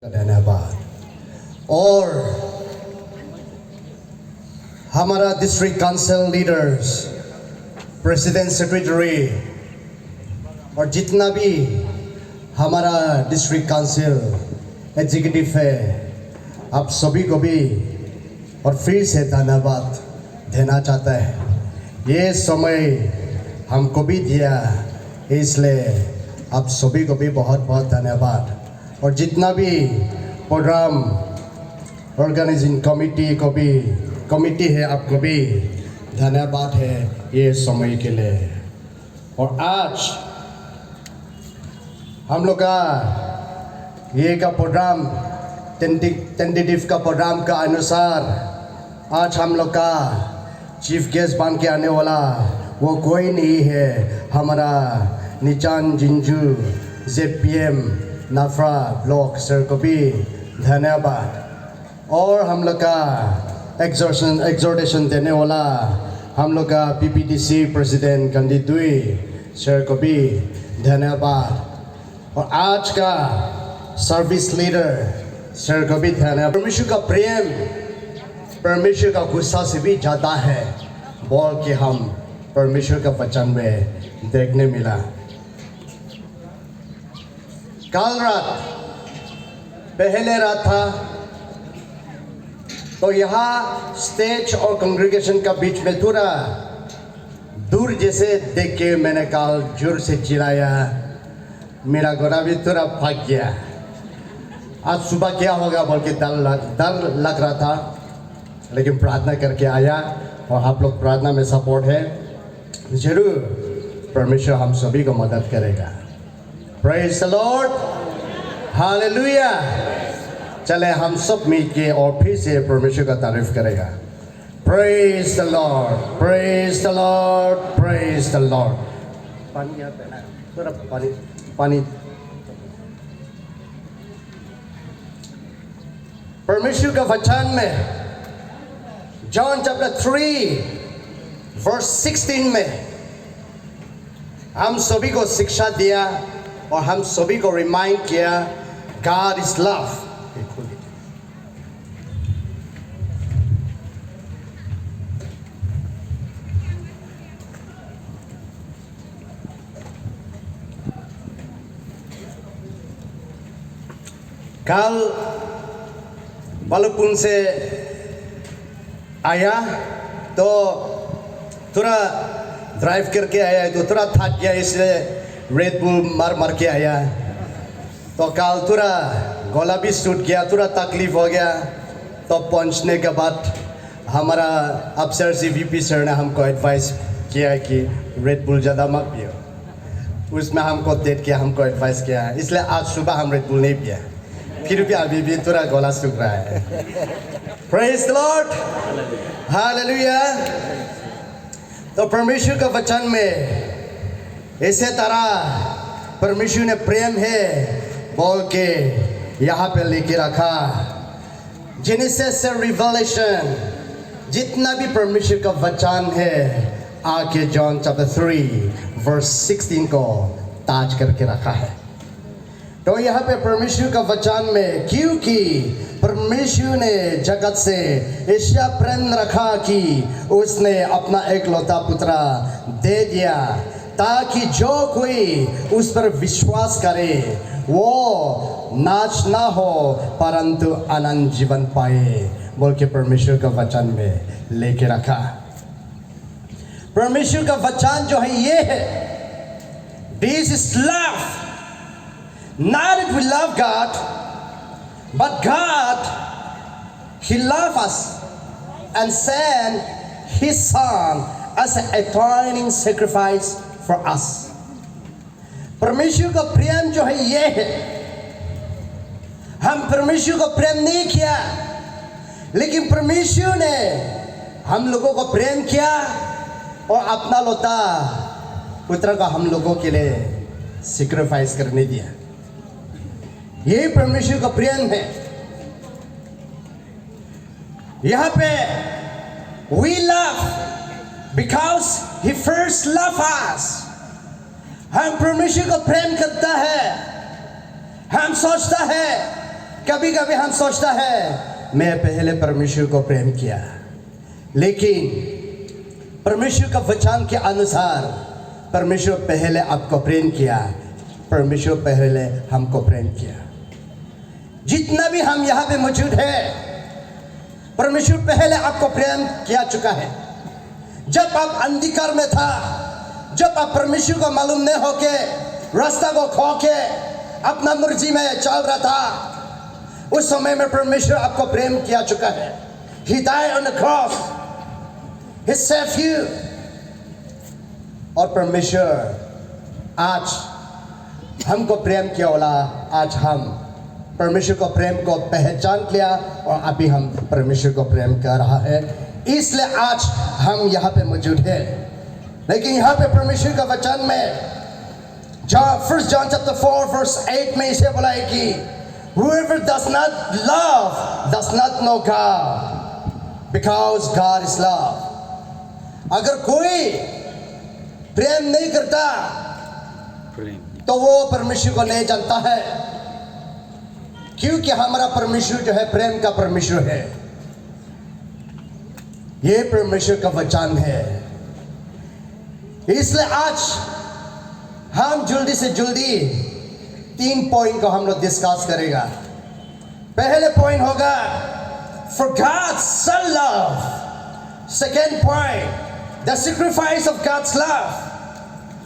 धन्यवाद। और हमारा district council leaders, president secretary और जितना भी हमारा डिस्ट्रिक्ट काउंसिल एग्जीक्यूटिव है, आप सभी को भी और फिर से धन्यवाद देना चाहता है। ये समय हमको भी दिया, इसलिए आप सभी को भी बहुत बहुत धन्यवाद। और जितना भी प्रोग्राम ऑर्गेनाइजिंग कमिटी है, आपको भी धन्यवाद है ये समय के लिए। और आज हम लोग का ये का प्रोग्राम टेंटेटिव का प्रोग्राम का अनुसार आज हम लोग का चीफ गेस्ट बन के आने वाला वो कोई नहीं है, हमारा निचान जिंजू JPM नाफरा ब्लॉक सर को भी धन्यवाद। और हम लोग का एग्जॉर्टेशन देने वाला हम लोग का PPTC प्रेसिडेंट कंदिदुई सर को भी धन्यवाद। और आज का सर्विस लीडर सर को भी धन्यवाद। परमेश्वर का प्रेम परमेश्वर का गुस्सा से भी ज़्यादा है बोल के हम परमेश्वर का वचन में देखने मिला। कल रात पहले रात था, तो यहाँ स्टेज और कांग्रेगेशन का बीच में थोड़ा दूर जैसे देख के मैंने कल जोर से चिल्लाया, मेरा घोड़ा भी थोड़ा भाग गया। आज सुबह क्या होगा बोल के डर लग रहा था, लेकिन प्रार्थना करके आया और आप लोग प्रार्थना में सपोर्ट है, जरूर परमेश्वर हम सभी को मदद करेगा। Praise the Lord, Hallelujah। चले हम सब मिलके और फिर से परमेश्वर का तारीफ करेगा। Praise the Lord, Praise the Lord, Praise the Lord। पानी यहाँ पे ना, थोड़ा पानी। परमेश्वर का वचन में John chapter 3 verse 16 में हम सभी को शिक्षा दिया और हम सभी को रिमाइंड किया, God is love। कल बालूपुन से आया तो थोड़ा ड्राइव करके आया तो थोड़ा थक गया, इसलिए रेड बुल मार के आया। तो कल थोड़ा गला भी सूट गया, थोड़ा तकलीफ हो गया। तो पहुंचने के बाद हमारा अफसर VP सर ने हमको एडवाइस किया कि रेड बुल ज़्यादा मत पियो। उसमें हमको देख के हमको एडवाइस किया, इसलिए आज सुबह हम रेड बुल नहीं पिया, फिर भी अभी भी थोड़ा गला सूख रहा है। Praise the Lord, Hallelujah। तो परमेश्वर का वचन में इसे तरह परमेश्वर ने प्रेम है बोल के यहाँ पे लेके रखा। जेनेसिस से रिवलेशन जितना भी परमेश्वर का वचन है, आके जॉन चैप्टर 3 वर्स 16 को ताज करके रखा है। तो यहाँ पे परमेश्वर का वचन में, क्योंकि परमेश्वर ने जगत से ऐसा प्रेम रखा कि उसने अपना एकलौता पुत्र दे दिया, ताकि जो कोई उस पर विश्वास करे वो नाश ना हो परंतु अनंत जीवन पाए बोल के परमेश्वर का वचन में लेके रखा। परमेश्वर का वचन जो है ये है, this is love, not that we love God, but God, He loved us and sent His Son as an atoning sacrifice for us। परमेश्वर का प्रेम जो है ये है, हम परमेश्वर को प्रेम नहीं किया, लेकिन परमेश्वर ने हम लोगों को प्रेम किया और अपना लौता पुत्र का हम लोगों के लिए सैक्रिफाइस करने दिया। यही परमेश्वर का प्रेम है। यहाँ पे we love because He first loved us। हम परमेश्वर को प्रेम करता है, हम सोचता है कभी कभी हम सोचता है मैं पहले परमेश्वर को प्रेम किया, लेकिन परमेश्वर का वचन के अनुसार परमेश्वर पहले आपको प्रेम किया, परमेश्वर पहले हमको प्रेम किया। जितना भी हम यहाँ पे मौजूद है, परमेश्वर पहले आपको प्रेम किया चुका है। जब आप अंधकार में था, जब आप परमेश्वर को मालूम नहीं होके रास्ता को खो के अपना मर्जी में चल रहा था, उस समय में परमेश्वर आपको प्रेम किया चुका है। He died on the cross, He saved you। और परमेश्वर आज हमको प्रेम किया होला, आज हम परमेश्वर को प्रेम को पहचान लिया और अभी हम परमेश्वर को प्रेम कर रहा है, इसलिए आज हम यहाँ पे मौजूद है। लेकिन यहाँ पे परमेश्वर का वचन में First John chapter 4 verse 8 में इसे बोला है कि whoever does not love does not know God, because God is love। अगर कोई प्रेम नहीं करता तो वो परमेश्वर को नहीं जानता है, क्योंकि हमारा परमेश्वर जो है प्रेम का परमेश्वर है। ये परमेश्वर का वचन है। इसलिए आज हम जल्दी से जल्दी 3 पॉइंट को हम लोग डिस्कस करेगा। पहले पॉइंट होगा for God so love, second point the sacrifice of God's love,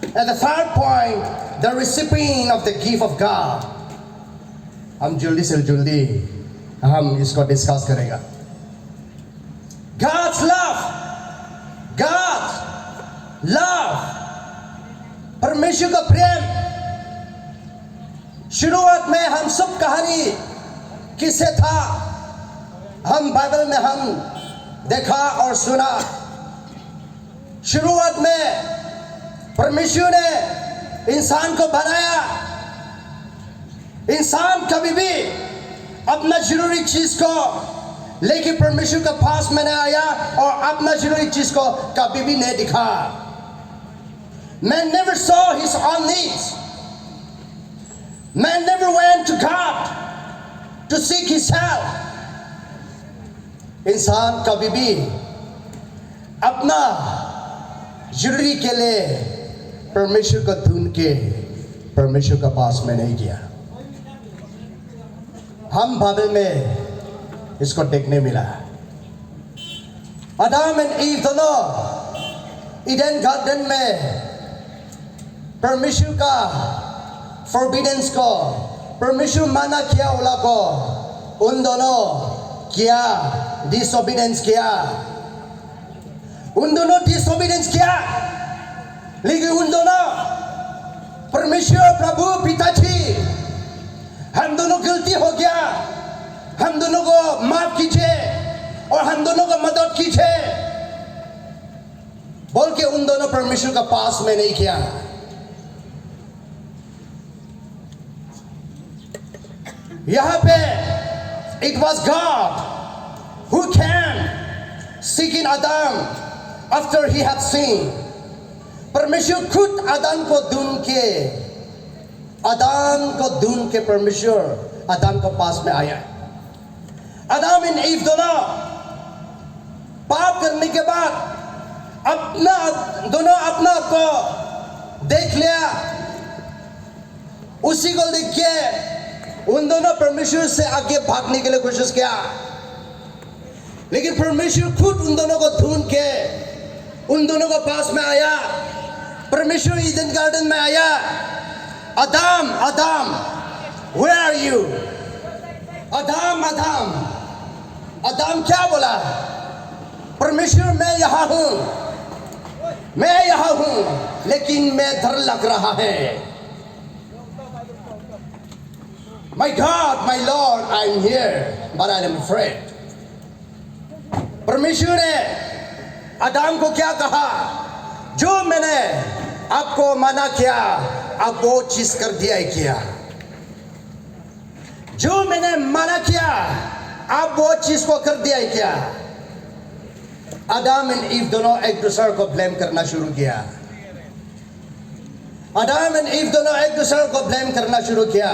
and the third point the recipient of the gift of God। हम जल्दी से जल्दी हम इसको डिस्कस करेगा। God's love, God's love, परमेश्वर का प्रेम। शुरुआत में हम सब कहानी किससे था, हम बाइबल में हम देखा और सुना। शुरुआत में परमेश्वर ने इंसान को बनाया। इंसान कभी भी अपना जरूरी चीज को लेके परमेश्वर के पास में नहीं आया और अपना जरूरी चीज को कभी भी नहीं दिखा। Man never saw his own needs. Man never went to God to seek his help। इंसान कभी भी अपना जरूरी के लिए परमेश्वर को ढूंढ के परमेश्वर के पास में नहीं गया। हम बाइबल में इसको देखने मिला। आदम एंड ईव दोनों ईडन गार्डन में परमेश्वर का फॉरबिडेंस को, परमेश्वर मना किया वाला को, उन दोनों किया, डिसोबीडेंस किया। उन दोनों डिसोबीडेंस किया, लेकिन उन दोनों परमेश्वर प्रभु पिताजी हम दोनों गलती हो गया, हम दोनों को माफ कीजिए और हम दोनों को मदद कीजिए बोल के उन दोनों परमेश्वर का पास में नहीं किया। यहाँ पे it was God who came seeking Adam after he had sinned। परमेश्वर खुद आदम को ढूंढ के परमेश्वर आदम को पास में आया। आदम एंड ईव दोनों पाप करने के बाद दोनों अपना को देख लिया। उसी को देख के उन दोनों परमेश्वर से आगे भागने के लिए कोशिश किया, लेकिन परमेश्वर खुद उन दोनों को ढूंढ के उन दोनों को पास में आया। परमेश्वर ईडन गार्डन में आया। आदम, आदम, where are you? आदम, आदम, आदम क्या बोला? परमेश्वर मैं यहाँ हूँ, लेकिन मैं डर लग रहा है। My God, my Lord, I am here, but I am afraid। परमेश्वर ने आदम को क्या कहा? जो मैंने आपको मना किया, आप वो चीज कर दिया ही किया। जो मैंने मना किया, आप वो चीज को कर दिया ही किया। आदम एंड ईव दोनों एक दूसरे को ब्लेम करना शुरू किया। आदम एंड ईव दोनों एक दूसरे को ब्लेम करना शुरू किया।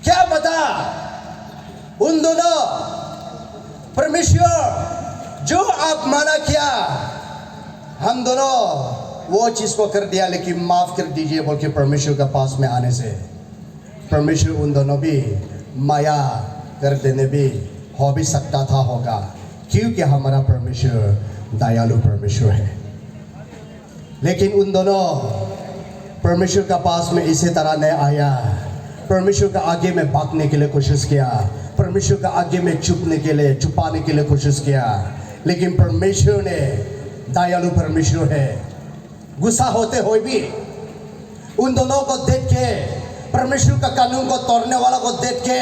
क्या पता उन दोनों परमेश्वर जो आप माना किया, हम दोनों वो चीज को कर दिया, लेकिन माफ कर दीजिए बोल के परमेश्वर के पास में आने से परमेश्वर उन दोनों भी माया कर देने भी हो भी सकता था होगा, क्योंकि हमारा परमेश्वर दयालु परमेश्वर है। लेकिन उन दोनों परमेश्वर के पास में इसी तरह नहीं आया। परमेश्वर के आगे में भागने के लिए कोशिश किया, परमेश्वर के आगे में छुपाने के लिए कोशिश किया, लेकिन परमेश्वर ने दयालु परमेश्वर है। गुस्सा होते हुए भी उन दोनों को देख के, परमेश्वर का कानून को तोड़ने वाला को देख के,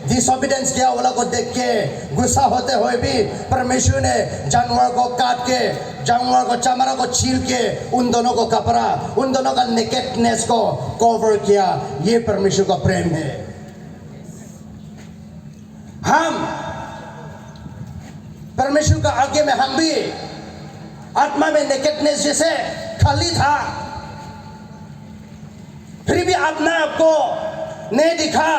डिसोबीडियंस किया वाला को देख के गुस्सा होते हुए भी परमेश्वर ने जानवर को काट के, जानवर को चमड़ा को छील के उन दोनों को कपड़ा, उन दोनों का नेकेडनेस को कवर किया। ये परमेश्वर का प्रेम है। हम परमेश्वर का आगे में हम भी आत्मा में नेकेडनेस जैसे खाली था, फिर भी अपना आपको नहीं दिखा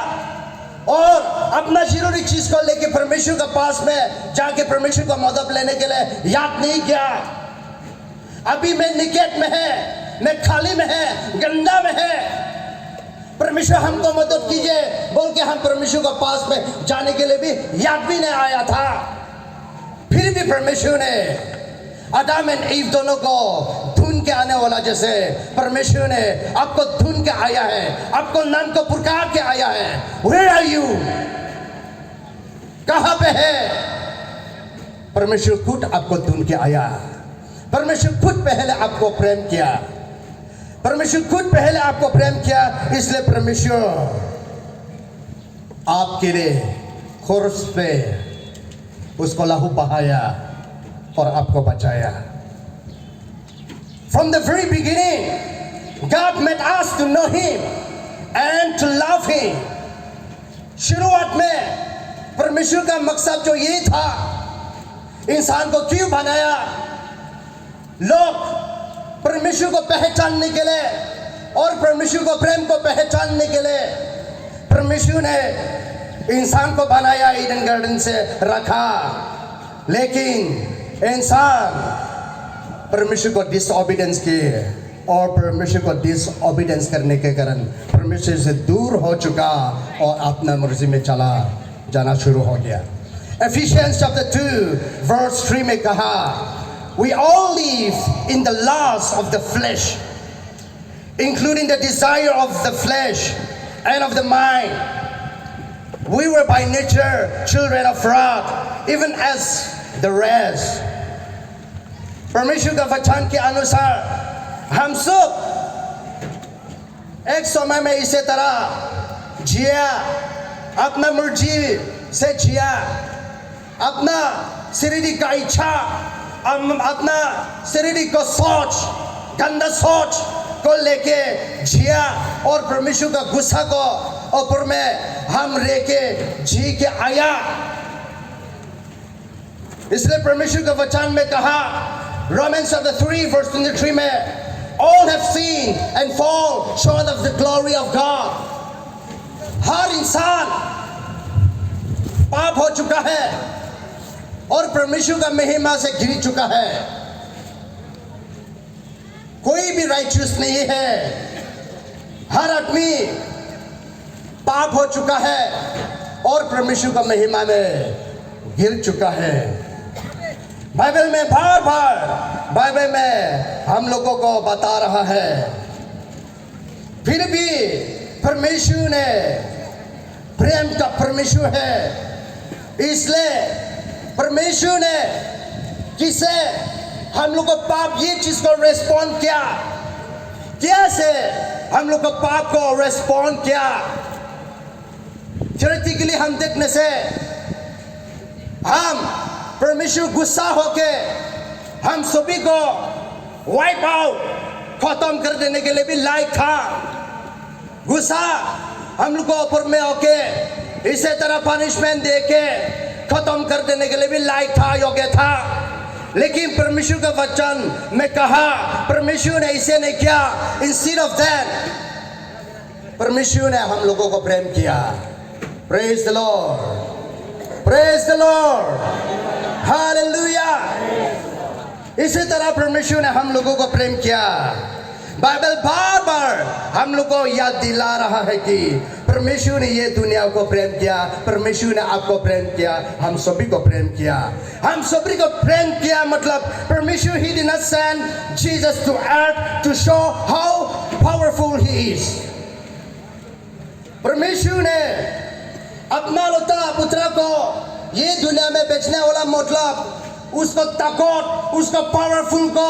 और अपना जरूरी चीज को लेके परमेश्वर के पास में जाके परमेश्वर का मदद लेने के लिए याद नहीं किया। अभी मैं निकेट में है, मैं खाली में है, गंदा में है, परमेश्वर हमको मदद कीजिए बोल के हम परमेश्वर के पास में जाने के लिए भी याद भी नहीं आया था। फिर भी परमेश्वर ने आदम एंड ईव दोनों को ढूंढ के आने वाला जैसे परमेश्वर ने आपको ढूंढ के आया है, आपको नाम को पुकार के आया है। Where are you? कहां पे है? परमेश्वर खुद आपको ढूंढ के आया। परमेश्वर खुद पहले आपको प्रेम किया, परमेश्वर खुद पहले आपको प्रेम किया, इसलिए परमेश्वर आपके लिए क्रूस पे उसको लहू बहाया और आपको बचाया। From the very beginning, God made us to know Him and to love Him. शुरुआत में परमेश्वर का मकसद जो ये था, इंसान को क्यों बनाया? लोग परमेश्वर को पहचानने के लिए और परमेश्वर को प्रेम को पहचानने के लिए परमेश्वर ने इंसान को बनाया, ईडन गार्डन से रखा, लेकिन इंसान परमेश्वर को डिसओबीडियंस किए और परमेश्वर को डिसओबीडियंस करने के कारण परमेश्वर से दूर हो चुका और अपना मर्जी में चला जाना शुरू हो गया। Ephesians chapter 2 verse 3 में कहा, we all live in the lust of the flesh, including the desire of the flesh and of the mind. We were by nature children of wrath, even as the rest. परमेश्वर का वचन के अनुसार हम सब एक समय में इसी तरह जिया, अपना मर्जी से जिया, अपना शरीर का इच्छा, अपना शरीर को सोच, गंदा सोच को लेके जिया और परमेश्वर का गुस्सा को ऊपर में हम लेके जी के आया। इसलिए परमेश्वर का वचन में कहा, Romans chapter 3 verse 23 में, all have sinned and fall short of the glory of God. हर इंसान पाप हो चुका है और परमेश्वर का महिमा से घिर चुका है। कोई भी राइचियस नहीं है, हर आदमी पाप हो चुका है और परमेश्वर का महिमा में गिर चुका है। बाइबल में बार-बार बाइबल में हम लोगों को बता रहा है, फिर भी परमेश्वर ने प्रेम का परमेश्वर है, इसलिए परमेश्वर ने किसे हम लोग को पाप ये चीज को रेस्पॉन्ड किया, कैसे हम लोग को पाप को रेस्पॉन्ड किया। थ्योरेटिकली हम देखने से हम परमेश्वर गुस्सा होके हम सभी को वाइप आउट खत्म कर देने के लिए भी लायक था। गुस्सा हम लोग को ऊपर में होके इसी तरह पनिशमेंट दे के खत्म कर देने के लिए भी लायक था, योग्य था, लेकिन परमेश्वर का वचन में कहा परमेश्वर ने इसे नहीं किया। इंस्टेड ऑफ दैट परमेश्वर ने हम लोगों को प्रेम किया। Praise the Lord. Praise the Lord, hallelujah. इसी तरह परमेश्वर ने हम लोगों को प्रेम किया। बाइबल बार बार हम लोग को याद दिला रहा है कि परमेश्वर ने ये दुनिया को प्रेम किया, परमेश्वर ने आपको प्रेम किया, हम सभी को प्रेम किया। हम सभी को प्रेम किया मतलब परमेश्वर ही did not send Jesus to earth to show how powerful he is। परमेश्वर ने अपना लौता पुत्र को ये दुनिया में बेचने वाला मतलब उसको ताकत, उसको पावरफुल को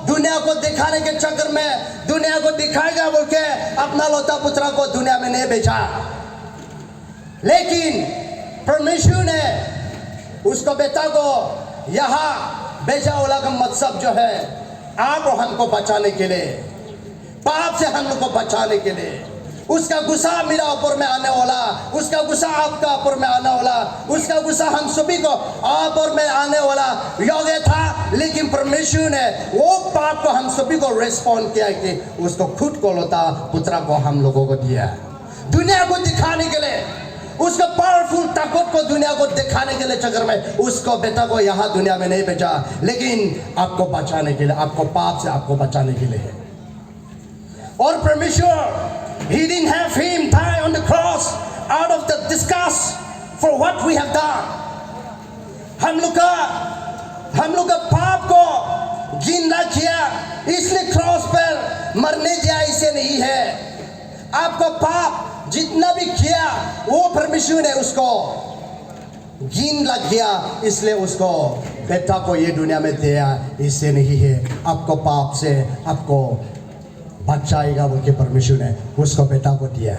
दुनिया को दिखाने के चक्कर में दुनिया को दिखाएगा बोल के अपना लौता पुत्र को दुनिया में नहीं बेचा। लेकिन परमेश्वर ने उसको बेटा को यहाँ बेचा वाला का मकसद जो है आप और हमको बचाने के लिए, पाप से हम लोग को बचाने के लिए। उसका गुस्सा मेरा ऊपर में आने वाला, उसका गुस्सा आपका ऊपर में आने वाला, उसका गुस्सा हम सभी को ऊपर में आने वाला योग्य था। लेकिन परमेश्वर ने वो पाप को हम सभी को रेस्पॉन्ड किया कि उसको खुद को लौता पुत्र को हम लोगों को दिया दुनिया को दिखाने के लिए, उसका पावरफुल ताकत को दुनिया को दिखाने के लिए चक्कर में उसको बेटा को यहाँ दुनिया में नहीं भेजा, लेकिन आपको बचाने के लिए, आपको पाप से आपको बचाने के लिए है। और परमेश्वर He didn't have him die on the cross out of the disgust for what we have done। हम लोग का पाप को जिंदा किया, इसलिए क्रॉस पर मरने दिया, इसे नहीं है। आपको पाप जितना भी किया वो परमेश्वर ने उसको गिन लग गया, इसलिए उसको बेटा को ये दुनिया में दिया, इससे नहीं है आपको पाप से आपको बचाएगा बोल के परमेश्वर ने उसको बेटा को दिया।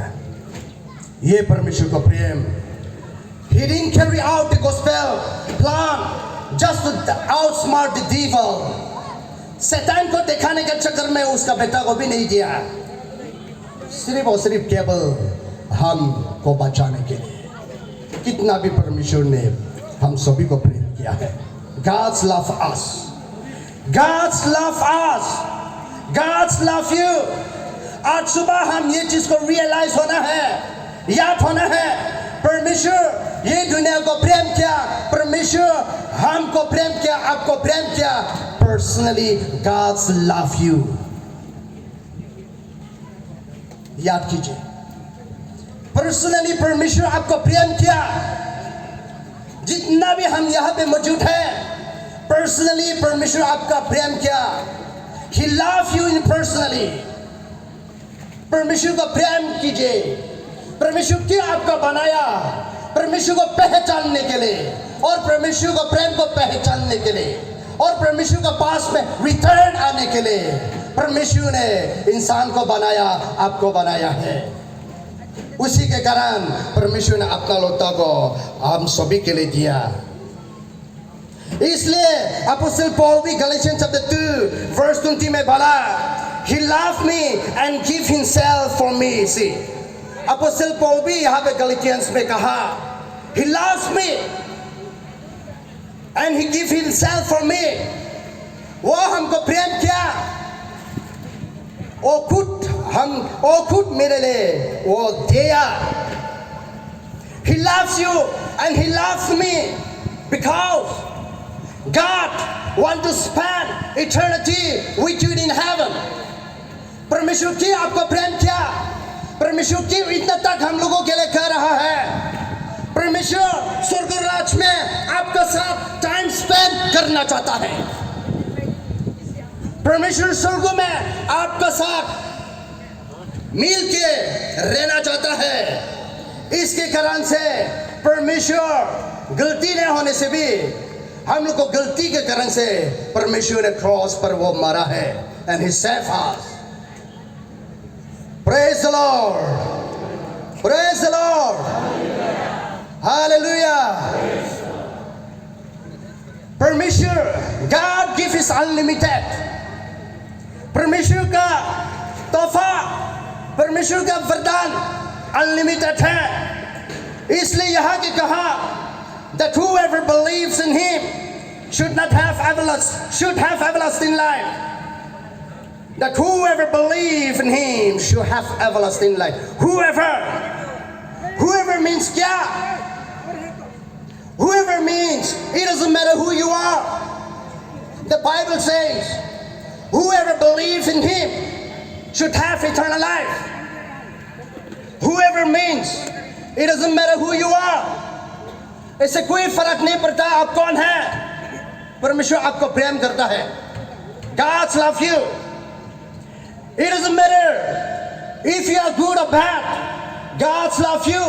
ये परमेश्वर को प्रेम। He didn't carry out the gospel plan just to outsmart the devil। शैतान को दिखाने के चक्कर में उसका बेटा को भी नहीं दिया, सिर्फ और सिर्फ केवल हमको बचाने के लिए। कितना भी परमेश्वर ने हम सभी को प्रेम किया है। God's love us, God's love us, God's love you। आज सुबह हम ये चीज को रियलाइज होना है, याद होना है, परमेश्वर ये दुनिया को प्रेम किया, परमेश्वर हमको प्रेम किया, आपको प्रेम किया। पर्सनली God's love you, याद कीजिए। पर्सनली परमेश्वर आपको प्रेम किया। जितना भी हम यहाँ पे मौजूद हैं, पर्सनली परमेश्वर आपका प्रेम किया। He loves you in personally। परमेश्वर को प्रेम कीजिए। परमेश्वर क्यों आपका बनाया? परमेश्वर को पहचानने के लिए, और परमेश्वर को प्रेम को पहचानने के लिए, और परमेश्वर के पास में रिटर्न आने के लिए परमेश्वर ने इंसान को बनाया, आपको बनाया है। उसी के कारण परमेश्वर ने अपना लौता को हम सभी के लिए दिया। इसलिए अपोस्टल पॉल भी गैलेशियंस चैप्टर 2 वर्स 20 में बोला, He loved me and give himself for me। See, apostle Paul भी यहाँ पे गैलेशियंस में कहा, He loves me and he give himself for me। वो हमको प्रेम किया, वो खुद मेरे लिए वो दिया। He loves you and he loves me because God want to spend eternity with you in heaven। परमेश्वर क्यों आपको प्रेम किया? परमेश्वर क्यों इतना तक हम लोगों के लिए कर रहा है? परमेश्वर स्वर्ग राज में आपका साथ टाइम स्पेंड करना चाहता है। परमेश्वर स्वर्ग में आपका साथ मिल के रहना चाहता है। इसके कारण से परमेश्वर गलती नहीं होने से भी हम लोग को गलती के कारण से परमेश्वर ने क्रॉस पर वो मरा है। And he save us. Praise the Lord, praise the Lord, hallelujah. परमेश्वर गॉड गिव इज अनलिमिटेड। परमेश्वर का तोहफा, परमेश्वर का वरदान अनलिमिटेड है। इसलिए यहाँ के कहा that whoever believes in him should have everlasting life। That whoever believes in him should have everlasting life। Whoever means क्या? Whoever It doesn't matter who you are. The Bible says, whoever believes in Him should have eternal life. Whoever means, it doesn't matter who you are. इससे कोई फर्क नहीं पड़ता आप कौन हैं, परमेश्वर आपको प्रेम करता है. God loves you. It doesn't matter if you are good or bad. God loves you.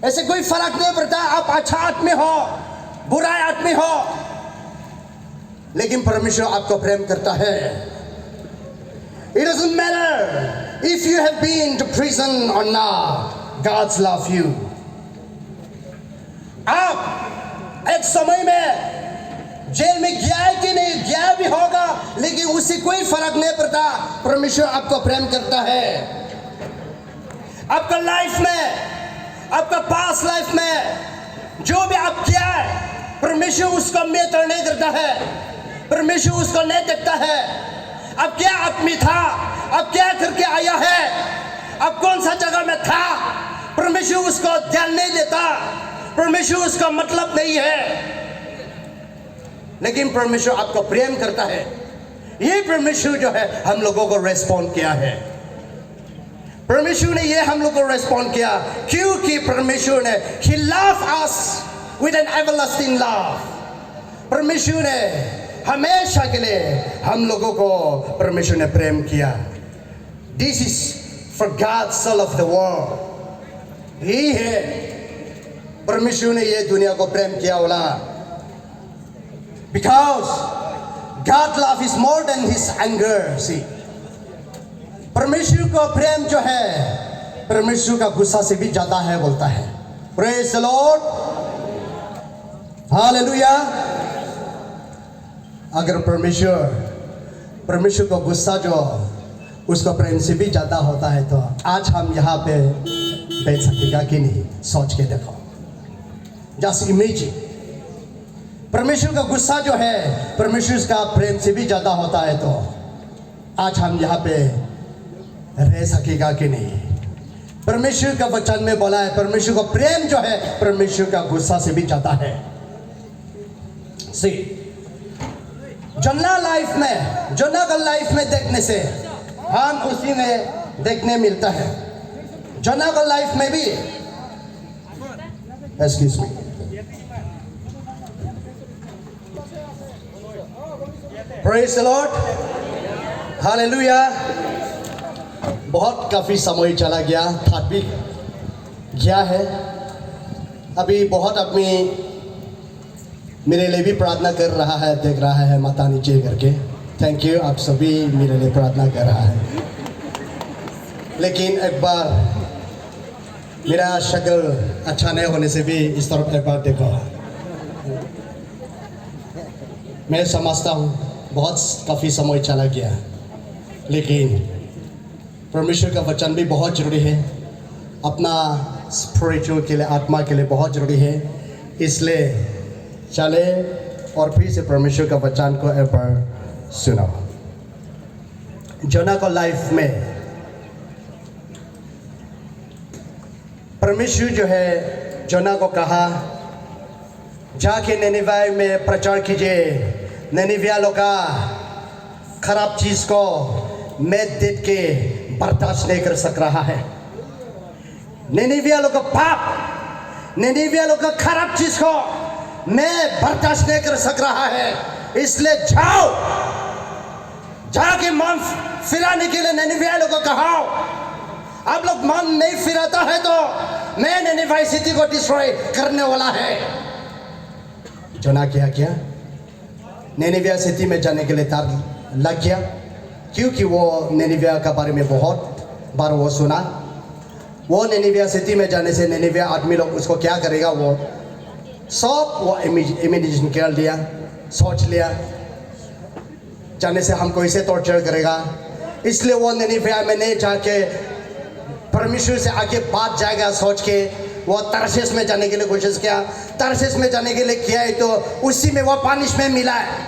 ऐसे कोई फर्क नहीं पड़ता आप अच्छा आदमी हो, बुरा आदमी हो, लेकिन परमेश्वर आपको प्रेम करता है. It doesn't matter if you have been to prison or not. God loves you. आप एक समय में जेल में गया है कि नहीं, गया भी होगा, लेकिन उससे कोई फर्क नहीं पड़ता, परमेश्वर आपको प्रेम करता है. आपका लाइफ में, आपका पास लाइफ में जो भी आप किया है, परमेश्वर उसको मैटर नहीं करता है, परमेश्वर उसको नहीं देखता है. अब क्या आदमी था, अब क्या करके आया है, अब कौन सा जगह में था, परमेश्वर उसको ध्यान नहीं देता, परमेश्वर उसका मतलब नहीं है. लेकिन परमेश्वर आपको प्रेम करता है. ये परमेश्वर जो है हम लोगों को रेस्पॉन्ड किया है. परमेश्वर ने ये हम लोग को रेस्पॉन्ड किया क्योंकि परमेश्वर ने He loved us with an everlasting love. परमेश्वर ने हमेशा के लिए हम लोगों को परमेश्वर ने प्रेम किया. This is for God so loved the world. ही है परमेश्वर ने ये दुनिया को प्रेम किया बोला. Because God love is more than His anger. See, परमेश्वर को प्रेम जो है परमेश्वर का गुस्सा से भी ज्यादा है बोलता है. Praise the Lord. Hallelujah. अगर परमेश्वर को गुस्सा जो उसको प्रेम से भी ज्यादा होता है तो आज हम यहाँ पे बैठ सकेगा कि नहीं, सोच के देखो. Just imagine. परमेश्वर का गुस्सा जो है परमेश्वर का प्रेम से भी ज्यादा होता है तो आज हम यहाँ पे रह सकेगा कि नहीं. परमेश्वर का वचन में बोला है परमेश्वर का प्रेम जो है परमेश्वर का गुस्सा से भी ज्यादा है. See, जोना का लाइफ में देखने से हम उसी में देखने मिलता है. जोना का लाइफ में भी, excuse me, praise the Lord, hallelujah. बहुत काफ़ी समय चला गया, थक भी गया है. अभी बहुत आदमी मेरे लिए भी प्रार्थना कर रहा है, देख रहा है माता नीचे करके. थैंक यू, आप सभी मेरे लिए प्रार्थना कर रहा है. लेकिन एक बार मेरा शक्ल अच्छा नहीं होने से भी इस तरफ एक बार देखो. मैं समझता हूँ बहुत काफ़ी समय चला गया, लेकिन परमेश्वर का वचन भी बहुत ज़रूरी है. अपना स्पिरिचुअल के लिए, आत्मा के लिए बहुत ज़रूरी है. इसलिए चले और फिर से परमेश्वर का वचन को एक बार सुनो. जोना को लाइफ में परमेश्वर जो है जोना को कहा जाके निनिवे में प्रचार कीजिए. निनिवे लोग का खराब चीज़ को मैं देख के बर्दाश्त नहीं कर सक रहा है. निनिवे लोग का पाप, निनिवे लोग का खराब चीज़ को मैं बर्दाश्त नहीं कर सक रहा है. इसलिए जाओ, जाके मन फिराने के लिए निनिवे लोग को कहो. आप लोग मन नहीं फिराता है तो मैं निनिवे सिटी को डिस्ट्रॉय करने वाला है. जोना क्या निनिवे सिटी में जाने के लिए तार लग गया क्योंकि वो निनिवे का बारे में बहुत बार वो सुना. वो निनिवे सिटी में जाने से निनिवे आदमी लोग उसको क्या करेगा, वो सब वो इमेजिनेशन कर लिया, सोच लिया जाने से हमको इसे टॉर्चर करेगा. इसलिए वो निनिवे में नहीं जाके परमेश्वर से आगे बात जाएगा सोच के वो तरसेस में जाने के लिए कोशिश किया. तरसेस में जाने के लिए किया है तो उसी में वो पनिशमेंट मिला है,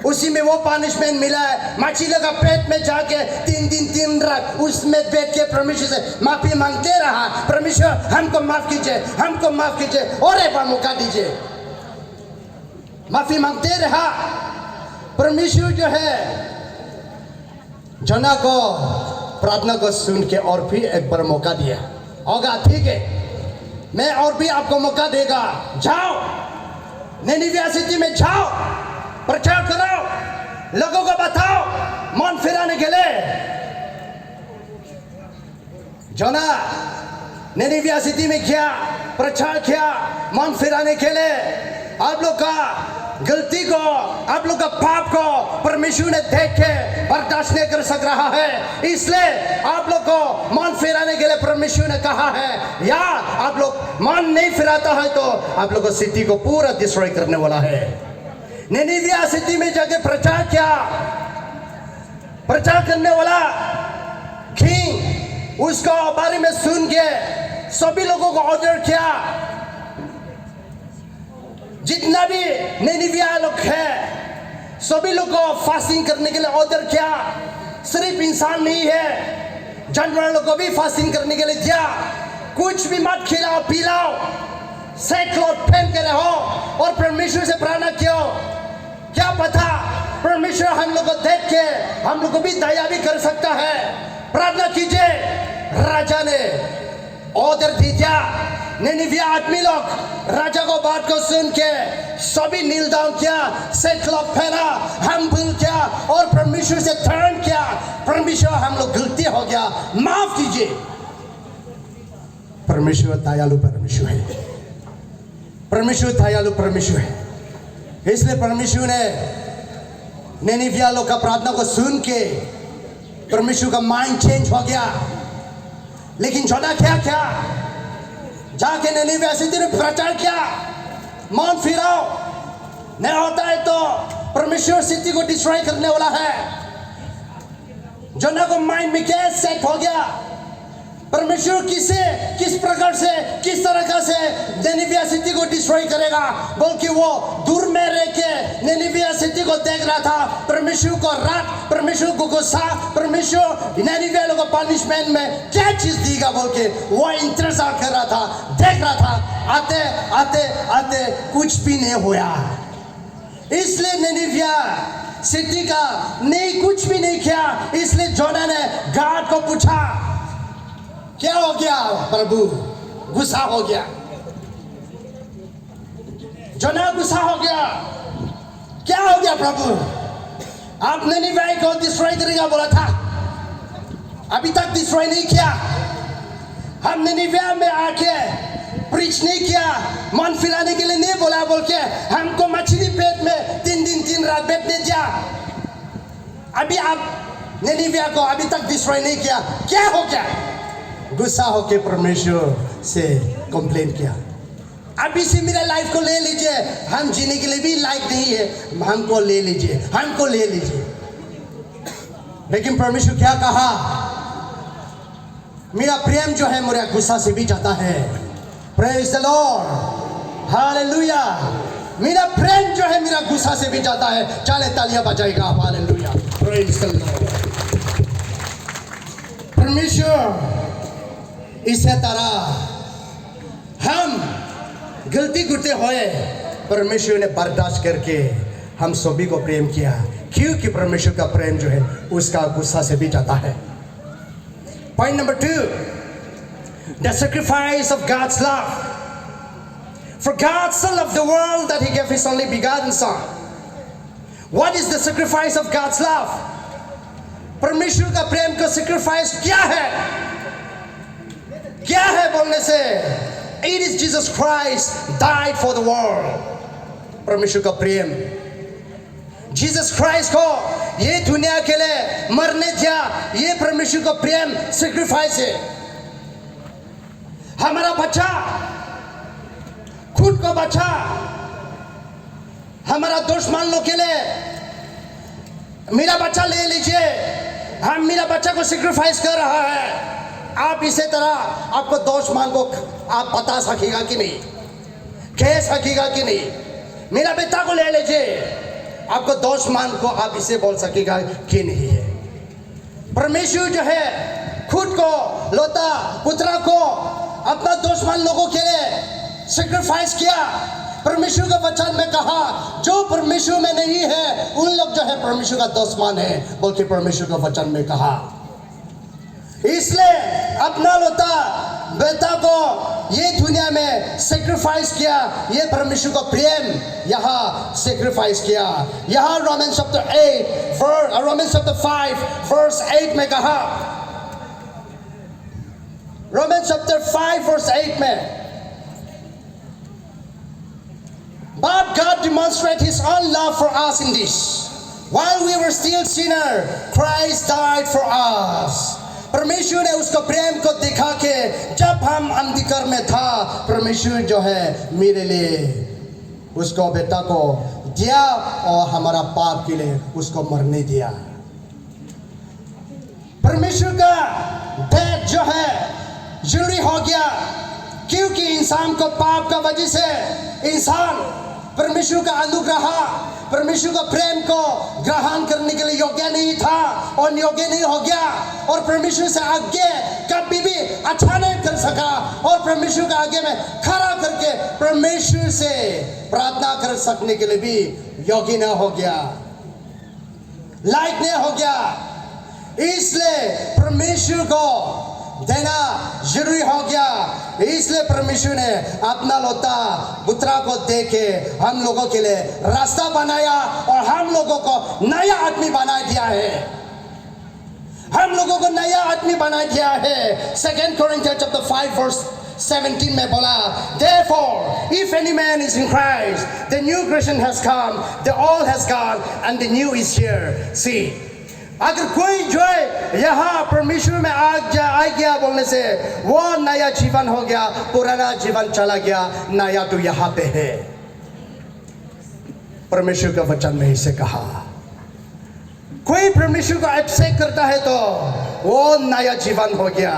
उसी में वो पनिशमेंट मिला है। मछली का पेट में जाके 3 दिन 3 रात उसमें बैठ के परमेश्वर से माफी मांगते रहा, परमेश्वर हमको माफ कीजिए, हमको माफ कीजिए, और एक बार मौका दीजिए। माफी मांगते रहा। परमेश्वर जो है जोना को प्रार्थना को सुन के और भी एक बार मौका दिया होगा। ठीक है, मैं और भी आपको मौका देगा। जाओ निनिवे सिटी में जाओ, प्रचार करो, लोगों को बताओ मन फिराने के लिए। जोना निनिवे सिटी में किया, प्रचार किया मन फिराने के लिए। आप लोग का गलती को, आप लोग का पाप को परमेश्वर ने देख के बर्दाश्त नहीं कर सक रहा है, इसलिए आप लोग को मन फिराने के लिए परमेश्वर ने कहा है। या आप लोग मन नहीं फिराता है तो आप लोग को सिटी को पूरा डिस्ट्रॉय करने वाला है। निनिवे सिटी में जाके प्रचार किया, प्रचार करने वाला किंग उसको बारे में सुन के सभी लोगों को ऑर्डर किया, जितना भी निनिवे लोग है सभी लोग को फास्टिंग करने के लिए ऑर्डर किया। सिर्फ इंसान नहीं है, जानवर लोग को भी फास्टिंग करने के लिए दिया। कुछ भी मत खिलाओ पिलाओ, सेट क्लॉथ पहन के रहो और परमेश्वर से प्रार्थना कियो। क्या पता परमेश्वर हम लोग को देख के हम लोग को भी दया भी कर सकता है। प्रार्थना कीजिए। राजा ने ऑर्डर दिया, निनिवे आदमी लोग राजा को बात को सुन के सभी नील डाउन किया, सेट क्लॉथ पहना, हम्बल किया और परमेश्वर से टर्न किया। परमेश्वर हम लोग गलती हो गया, माफ कीजिए। परमेश्वर दयालु परमेश्वर है, परमेश्वर दयालु परमेश्वर है। इसलिए परमेश्वर ने निनिवे लोग का प्रार्थना को सुन के परमेश्वर का माइंड चेंज हो गया। लेकिन जोना क्या क्या जाके निनिवे सिटी में प्रचार किया, मन फिराओ, नहीं होता है तो परमेश्वर सिटी को डिस्ट्रॉय करने वाला है। जोना को माइंड में क्या सेट हो गया, परमेश्वर किस प्रकार से किस तरह से निनिवे सिटी को डिस्ट्रॉय करेगा बोल के वो दूर में रह के निनिवे सिटी को देख रहा था। परमेश्वर को रात, परमेश्वर को गुस्सा, परमेश्वर निनिवे लोगों को पनिशमेंट में क्या चीज देगा बोल के वो इंतजार कर रहा था, देख रहा था। आते आते आते कुछ भी नहीं हुआ। इसलिए निनिवे सिटी का नहीं कुछ भी नहीं किया। इसलिए जोना ने गॉड को पूछा, क्या हो गया प्रभु? गुस्सा हो गया, जोना गुस्सा हो गया। क्या हो गया प्रभु? आप निनिवे को डिस्ट्रॉय करेगा बोला था, अभी तक डिस्ट्रॉय नहीं किया। हम निनिवे में आके प्रीच नहीं किया, मन फिराने के लिए नहीं बोला बोल के हमको मछली पेट में 3 दिन 3 रात बैठने दिया। अभी आप निनिवे को अभी तक डिस्ट्रॉय नहीं किया, क्या हो गया? गुस्सा होके परमेश्वर से कंप्लेन किया, अभी से मेरा लाइफ को ले लीजिए, हम जीने के लिए भी लायक नहीं है, हमको ले लीजिए, हमको ले लीजिए। लेकिन परमेश्वर क्या कहा? मेरा प्रेम जो है मेरा गुस्सा से भी जाता है। Praise the Lord, hallelujah. मेरा प्रेम जो है मेरा गुस्सा से भी जाता है। चले तालियां बजाएगा, हालेलुया, प्रेज द लॉर्ड। परमेश्वर इसी तरह हम गलती करते हुए परमेश्वर ने बर्दाश्त करके हम सभी को प्रेम किया, क्योंकि परमेश्वर का प्रेम जो है उसका गुस्सा से भी जाता है। Point number 2, the sacrifice of God's love. For God so loved the world that he gave his only begotten son. What is the sacrifice of God's love? परमेश्वर का प्रेम का सैक्रिफाइस क्या है? क्या है बोलने से It is Jesus Christ died for the world. परमेश्वर का प्रेम जीसस क्राइस्ट को ये दुनिया के लिए मरने दिया, ये परमेश्वर का प्रेम सैक्रिफाइस है। हमारा बच्चा खुद को बचा, हमारा दुश्मन लोग के लिए मेरा बच्चा ले लीजिए, हम मेरा बच्चा को सैक्रिफाइस कर रहा है। आप इसी तरह आपको दुश्मन को आप बता सकेगा कि नहीं, कह सकेगा कि नहीं, मेरा बेटा को ले लीजिए, आपको दोष मान को आप इसे बोल सकेगा कि नहीं है। परमेश्वर जो है खुद को लोता पुत्रा को अपना दुश्मन लोगों के लिए सेक्रीफाइस किया। परमेश्वर का वचन में कहा जो परमेश्वर में नहीं है उन लोग जो है परमेश्वर का दुश्मन है, बोल के परमेश्वर का वचन में कहा। इसलिए अपना लोता बेटा को ये दुनिया में सेक्रीफाइस किया, ये परमेश्वर का प्रेम यहाँ सेक्रीफाइस किया। यहाँ रोमन्स चैप्टर 5 वर्स 8 में कहा, रोमन्स चैप्टर 5 वर्स 8 में, but God demonstrated His own love for us in this, while we were still sinners, Christ died for us. परमेश्वर ने उसको प्रेम को दिखा के जब हम अंधकार में था, परमेश्वर जो है मेरे लिए उसको बेटा को दिया और हमारा पाप के लिए उसको मरने दिया। परमेश्वर का डेथ जो है जरूरी हो गया क्योंकि इंसान को पाप का वजह से इंसान परमेश्वर का अनुग्रह, परमेश्वर का प्रेम को ग्रहण करने के लिए योग्य नहीं था और योग्य नहीं हो गया और परमेश्वर से आगे कभी भी अच्छा नहीं कर सका और परमेश्वर के आगे में खड़ा करके परमेश्वर से प्रार्थना कर सकने के लिए भी योग्य न हो गया, लायक नहीं हो गया। इसलिए परमेश्वर को देना जरूरी हो गया। इसलिए परमेश्वर ने अपना लोता पुत्रा को दे के हम लोगों के लिए रास्ता बनाया और हम लोगों को नया आदमी बना दिया है। हम लोगों को नया आदमी बना दिया है। 2 Corinthians chapter 5 verse 17 में बोला, therefore if any man is in Christ, the new creation has come, the old has gone and the new is here. See, अगर कोई जो है यहाँ परमेश्वर में आ गया बोलने से वो नया जीवन हो गया, पुराना जीवन चला गया, नया तो यहाँ पे है। परमेश्वर का वचन में इसे कहा, कोई परमेश्वर को एक्सेप्ट करता है तो वो नया जीवन हो गया।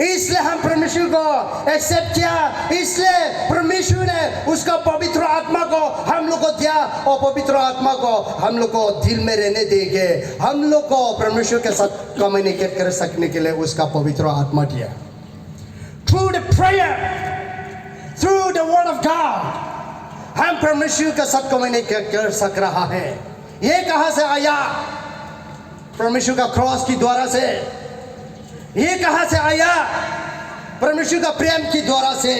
इसलिए हम परमेश्वर को एक्सेप्ट किया, इसलिए परमेश्वर ने उसका पवित्र आत्मा को हम लोग को दिया और पवित्र आत्मा को हम लोग को दिल में रहने देंगे। हम लोग को परमेश्वर के साथ कम्युनिकेट कर सकने के लिए उसका पवित्र आत्मा दिया। Through the prayer, through the word of God हम परमेश्वर के साथ कम्युनिकेट कर सक रहा है। ये कहां से आया? परमेश्वर का क्रॉस की द्वारा से। ये कहां से आया? परमेश्वर का प्रेम की द्वारा से।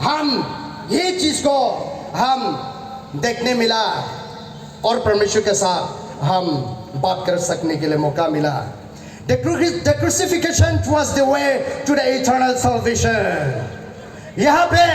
हम ये चीज को हम देखने मिला और परमेश्वर के साथ हम बात कर सकने के लिए मौका मिला। The crucifixion was the way to the eternal salvation। यहाँ पे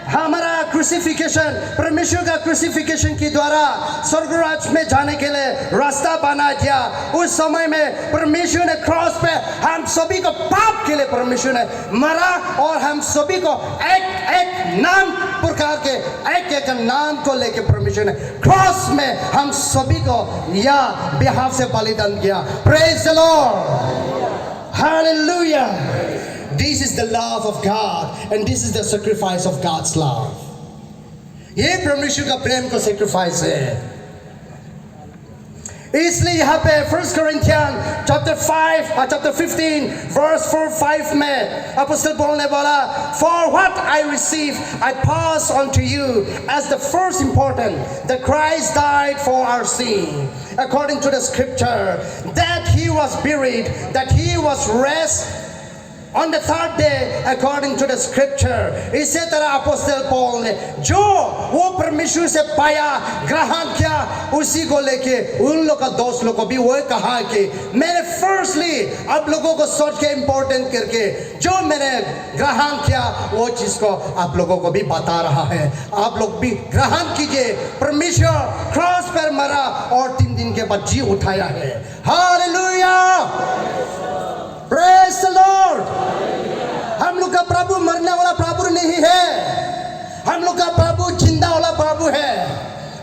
हमारा क्रूसिफिकेशन, परमेश्वर का क्रूसिफिकेशन के द्वारा स्वर्गराज में जाने के लिए रास्ता बना दिया। उस समय में परमेश्वर ने क्रॉस पे हम सभी को पाप के लिए परमेश्वर ने मरा और हम सभी को एक एक नाम प्रकार के एक एक नाम को लेके परमेश्वर ने क्रॉस में हम सभी को या बिहाफ से बलिदान किया। Praise the Lord, hallelujah. This is the love of God and this is the sacrifice of God's love। ये परमेश्वर का प्रेम का sacrifice है। इसलिए यहाँ पे 1 Corinthians chapter 15 verse 4-5 में अपोस्तल पौल ने बोला, for what I received I pass on to you as the first important, that Christ died for our sin according to the scripture, that he was buried, that he was raised on the third day according to the scripture। इसी तरह अपोस्तल पौल ने जो वो परमेश्वर से पाया, ग्रहण किया, उसी को लेके उन लोग का दोस्त लोग को भी वो कहा कि मैंने फर्स्टली आप लोगों को सोच के इम्पोर्टेंट करके जो मैंने ग्रहण किया वो चीज को आप लोगों को भी बता रहा है। आप लोग भी ग्रहण कीजिए। परमेश्वर क्रॉस पर मरा और 3 दिन के बाद जी उठाया है। Hallelujah, praise the Lord. हम लोग का प्रभु मरने वाला प्रभु नहीं है, हम लोग का प्रभु जिंदा वाला प्रभु है।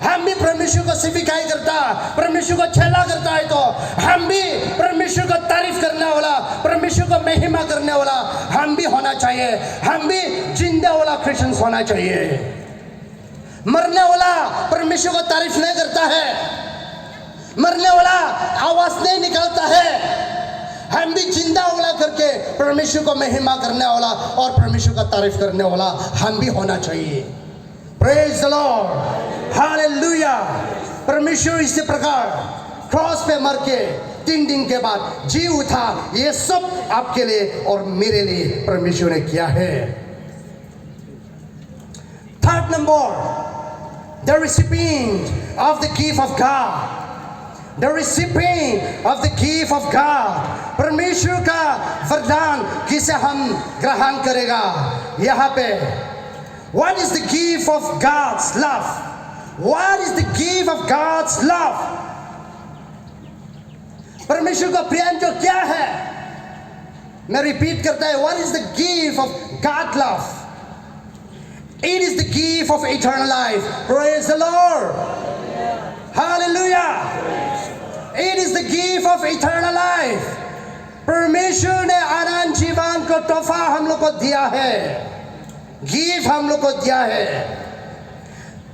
हम भी परमेश्वर को स्वीकार करता, परमेश्वर को छेला करता है तो हम भी परमेश्वर को तारीफ करने वाला, परमेश्वर को महिमा करने वाला हम भी होना चाहिए। हम भी जिंदा वाला क्रिश्चियन होना चाहिए। मरने वाला परमेश्वर को तारीफ नहीं करता है, मरने वाला आवाज नहीं निकालता है। हम भी जिंदा वाला करके परमेश्वर को महिमा करने वाला और परमेश्वर का तारीफ करने वाला हम भी होना चाहिए। Praise the Lord, hallelujah. परमेश्वर इसी प्रकार क्रॉस पे मर के 3 दिन के बाद जी उठा, ये सब आपके लिए और मेरे लिए परमेश्वर ने किया है। Third number, the recipient of the gift of God. The recipient of the gift of God, परमेश्वर का वरदान किसे हम ग्रहण करेगा। यहाँ पे what is the gift of God's love? What is the gift of God's love? परमेश्वर का प्रेम जो क्या है, मैं रिपीट करता है, what is the gift of God's love? It is the gift of eternal life. Praise the Lord. Hallelujah. It is the gift of eternal life. परमेश्वर ने अनंत जीवन को तोहफा हम लोग को दिया है, गिफ्ट हम लोग को दिया है।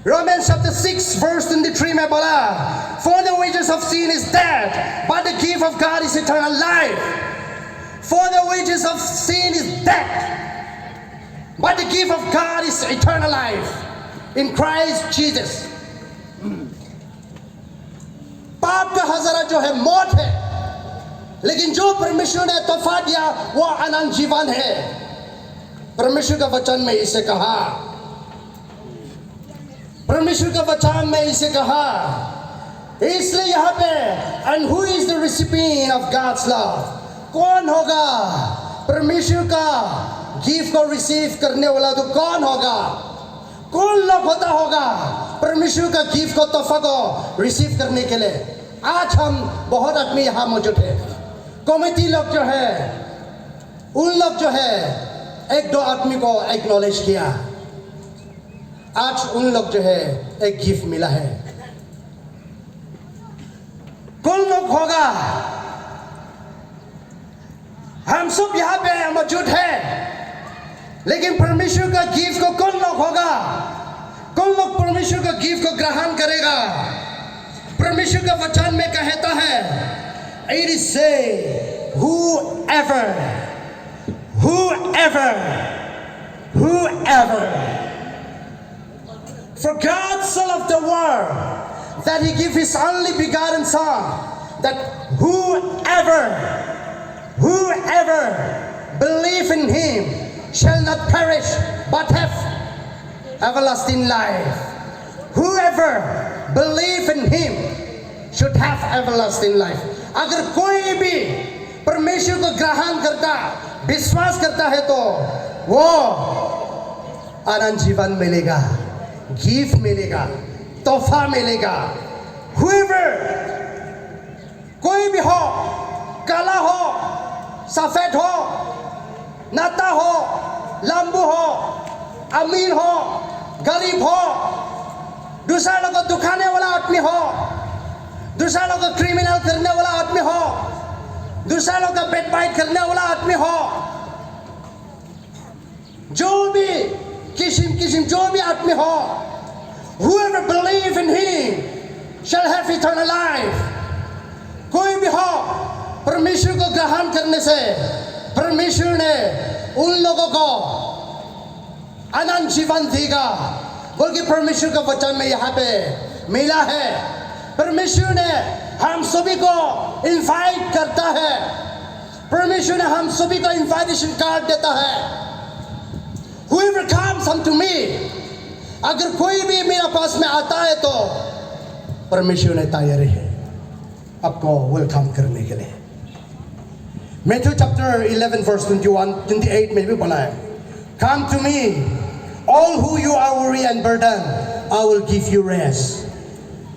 Romans chapter 6 verse 23 में बोला, For the wages of sin is death, but the gift of God is eternal life. For the wages of sin is death, but the gift of God is eternal life in Christ Jesus. पाप का हजारा जो है मौत है, लेकिन जो परमेश्वर ने तोहफा दिया वो अनंत जीवन है। परमेश्वर का वचन में इसे कहा, परमेश्वर का वचन में इसे कहा। इसलिए यहाँ पे and who is the recipient of God's love? कौन होगा परमेश्वर का गिफ्ट को रिसीव करने वाला? तो कौन होगा? कौन लोग होता होगा परमेश्वर का गिफ्ट को तोहफा को रिसीव करने के लिए? आज हम बहुत आदमी यहाँ मौजूद है, कमेटी लोग जो है, उन लोग जो है 1-2 आदमी को एक्नॉलेज किया, आज उन लोग जो है एक गिफ्ट मिला है। कौन लोग होगा? हम सब यहाँ पे मौजूद है, लेकिन परमेश्वर का गिफ्ट को कौन लोग होगा? कौन लोग परमेश्वर का गिफ्ट को ग्रहण करेगा? परमेश्वर का वचन में कहता है, it is say whoever for God so loved the world that he gave his only begotten son, that whoever believe in him shall not perish but have everlasting life. Whoever believe in him should have everlasting life. अगर कोई भी परमेश्वर को ग्रहण करता, विश्वास करता है तो वो अनंत जीवन मिलेगा, गिफ्ट मिलेगा, तोहफा मिलेगा। Whoever, कोई भी हो, काला हो, सफेद हो, नाता हो, लंबू हो, अमीर हो, गरीब हो, दूसरा लोग को दुखाने वाला आदमी हो, दूसरा लोग को क्रिमिनल करने वाला आदमी हो, दूसरा लोग का बैकबाइट करने वाला आदमी हो, जो भी किस्म जो भी आदमी हो, whoever believe in him shall have eternal life. कोई भी हो, परमेश्वर को ग्रहण करने से परमेश्वर ने उन लोगों को अनंत जीवन देगा। बल्कि परमेश्वर का वचन में यहाँ पे मिला है, परमेश्वर ने हम सभी को इनवाइट करता है, परमेश्वर ने हम सभी को इनविटेशन कार्ड देता है। Whoever comes unto me, अगर कोई भी मेरे पास में आता है तो परमेश्वर ने तैयार है आपको वेलकम करने के लिए। मैथ्यू चैप्टर 11 वर्स 21-28 में भी बोला है, Come to me, all who you are weary and burdened, I will give you rest.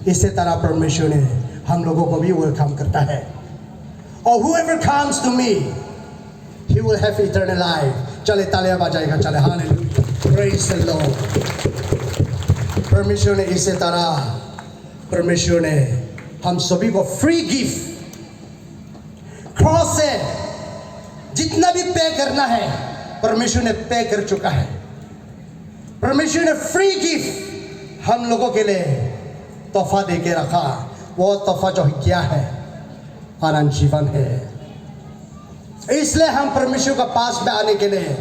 इसी तरह परमेश्वर ने हम लोगों को भी वेलकम करता है। और whoever comes to me, he will have eternal life. चले तालियां बजाएगा, चले हालेलुया, praise the Lord. परमेश्वर ने इसी तरह परमेश्वर ने हम सभी को फ्री गिफ्ट, क्रॉस से जितना भी पे करना है परमेश्वर ने पे कर चुका है। परमेश्वर ने फ्री गिफ्ट हम लोगों के लिए तोहफा दे के रखा। वो तोहफा जो क्या है? अनंत जीवन है। इसलिए हम परमेश्वर के पास में आने के लिए,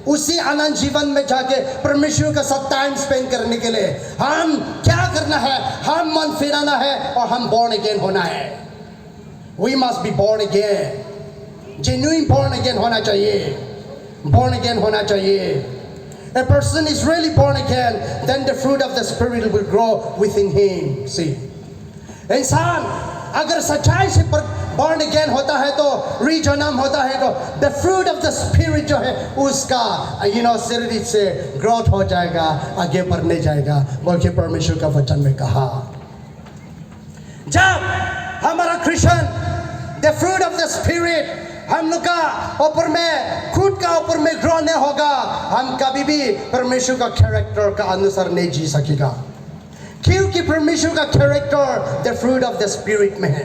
उसी अनंत जीवन में जाके परमेश्वर के साथ टाइम स्पेंड करने के लिए हम क्या करना है? हम मन फिराना है और हम born again होना है। We must be born again, genuine born again होना चाहिए, born again होना चाहिए। A person is really born again, then the fruit of the Spirit will grow within him. See, इंसान अगर सच्चाई से born again होता है तो, रीजन्म होता है तो, the fruit of the Spirit जो है उसका शरीर से ग्रोथ हो जाएगा, आगे बढ़ने जाएगा, बोल के परमेश्वर का वचन में कहा। जब हमारा Christian the fruit of the Spirit हम लोग का ऊपर में, खुद का ऊपर में ग्रो नहीं होगा, हम कभी भी परमेश्वर का कैरेक्टर का अनुसार नहीं जी सकेगा, क्योंकि परमेश्वर का character the fruit of the spirit में है।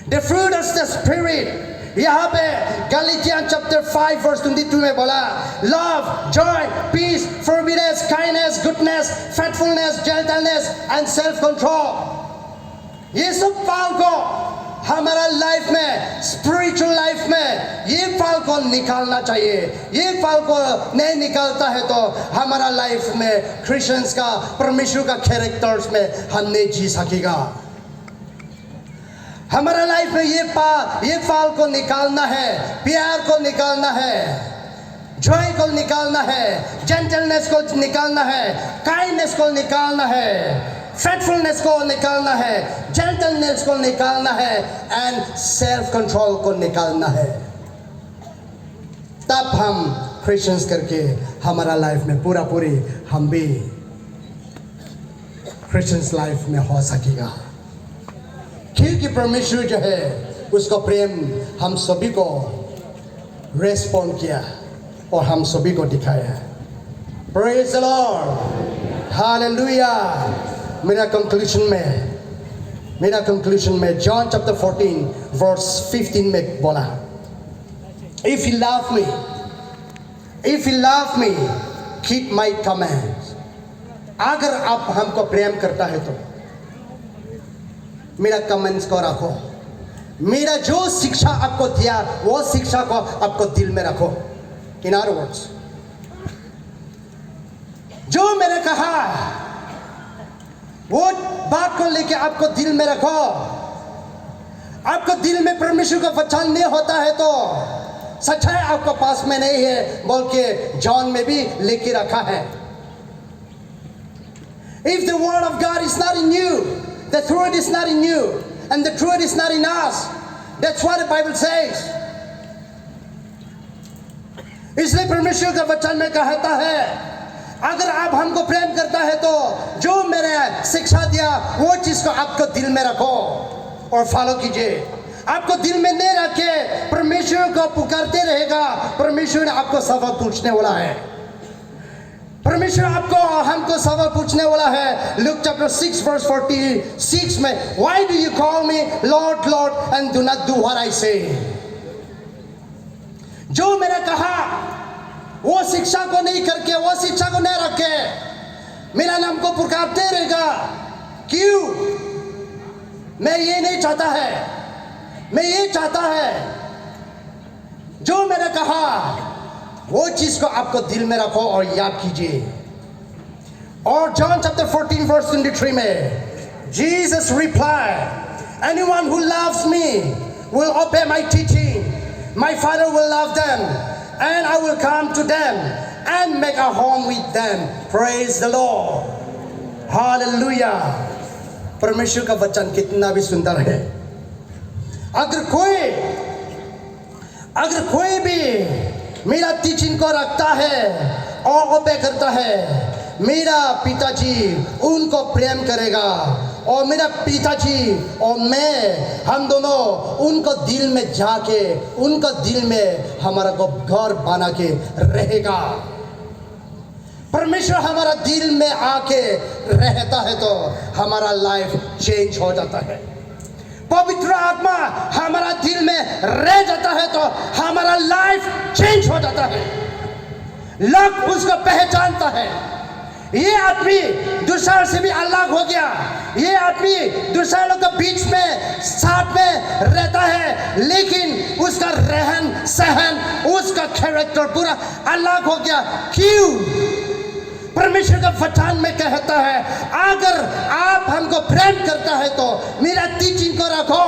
The fruit of the spirit यहाँ पे गलातियन चैप्टर 5 वर्स 22 में बोला, love, joy, peace, forbearance, kindness, goodness, faithfulness, gentleness and self control. ये सब फल को हमारा लाइफ में, स्पिरिचुअल लाइफ में ये फल को निकालना चाहिए। ये फल को नहीं निकालता है तो हमारा लाइफ में, क्रिश्चियंस का, परमेश्वर का कैरेक्टर्स में हम नहीं जी सकेगा। हमारा लाइफ में ये फल को निकालना है, प्यार को निकालना है, जॉय को निकालना है, जेंटलनेस को निकालना है, काइंडनेस को निकालना है, फेथफुलनेस को निकालना है, जेंटलनेस को निकालना है एंड सेल्फ कंट्रोल को निकालना है। तब हम क्रिश्चियंस करके हमारा लाइफ में पूरी हम भी क्रिश्चियंस लाइफ में हो सकेगा, क्योंकि परमेश्वर जो है उसका प्रेम हम सभी को रेस्पॉन्ड किया और हम सभी को दिखाया। Praise the Lord, hallelujah. मेरा कंक्लूजन में जॉन चैप्टर 14 वर्स 15 में बोला, if you love me keep my commands. अगर आप हमको प्रेम करता है तो मेरा कमेंट्स को रखो, मेरा जो शिक्षा आपको दिया वो शिक्षा को आपको दिल में रखो। इन अदर वर्ड्स, जो मैंने कहा वो बात को लेके आपको दिल में रखो। आपको दिल में परमेश्वर का वचन नहीं होता है तो सच्चाई आपको पास में नहीं है बोल के जॉन में भी लेके रखा है। If the word of God is not in you, the truth is not in you, and the truth is not in us. That's what the Bible says. इसलिए परमेश्वर का वचन में कहता है, अगर आप हमको प्रेम करता है तो जो मैंने शिक्षा दिया वो चीज को आपको दिल में रखो और फॉलो कीजिए। आपको दिल में नहीं रखे परमेश्वर को पुकारते रहेगा, परमेश्वर आपको सवाल पूछने वाला है। परमेश्वर आपको हमको सवाल पूछने वाला है। लूक चैप्टर 6 वर्स 46 में, Why do you call me Lord, Lord and do not do what I say? जो मैंने कहा वो शिक्षा को नहीं करके, वो शिक्षा को नहीं रखे, मेरा नाम को पुकारते रहेगा। क्यों? मैं ये नहीं चाहता है, मैं ये चाहता है जो मैंने कहा वो चीज को आपको दिल में रखो और याद कीजिए। और जॉन चैप्टर 14 वर्स 23 में Jesus replied, anyone who loves me will obey my teaching, my father will love them and I will come to them and make a home with them. Praise the Lord, hallelujah। परमेश्वर का वचन कितना भी सुंदर है। अगर कोई भी मेरा टीचिंग को रखता है और ओबे करता है, मेरा पिताजी उनको प्रेम करेगा और मेरा पिताजी और मैं, हम दोनों उनको दिल में जाके, उनको दिल में हमारा को घर बना के रहेगा। परमेश्वर हमारा दिल में आके रहता है तो हमारा लाइफ चेंज हो जाता है। पवित्र आत्मा हमारा दिल में रह जाता है तो हमारा लाइफ चेंज हो जाता है। लोग उसको पहचानता है। ये आदमी दूसरा से भी अलग हो गया, ये आदमी दूसरे लोग के बीच में साथ में रहता है, लेकिन उसका रहन सहन, उसका कैरेक्टर पूरा अलग हो गया। क्यों? परमेश्वर का वचन में कहता है, अगर आप हमको प्रेम करता है तो मेरा टीचिंग को रखो।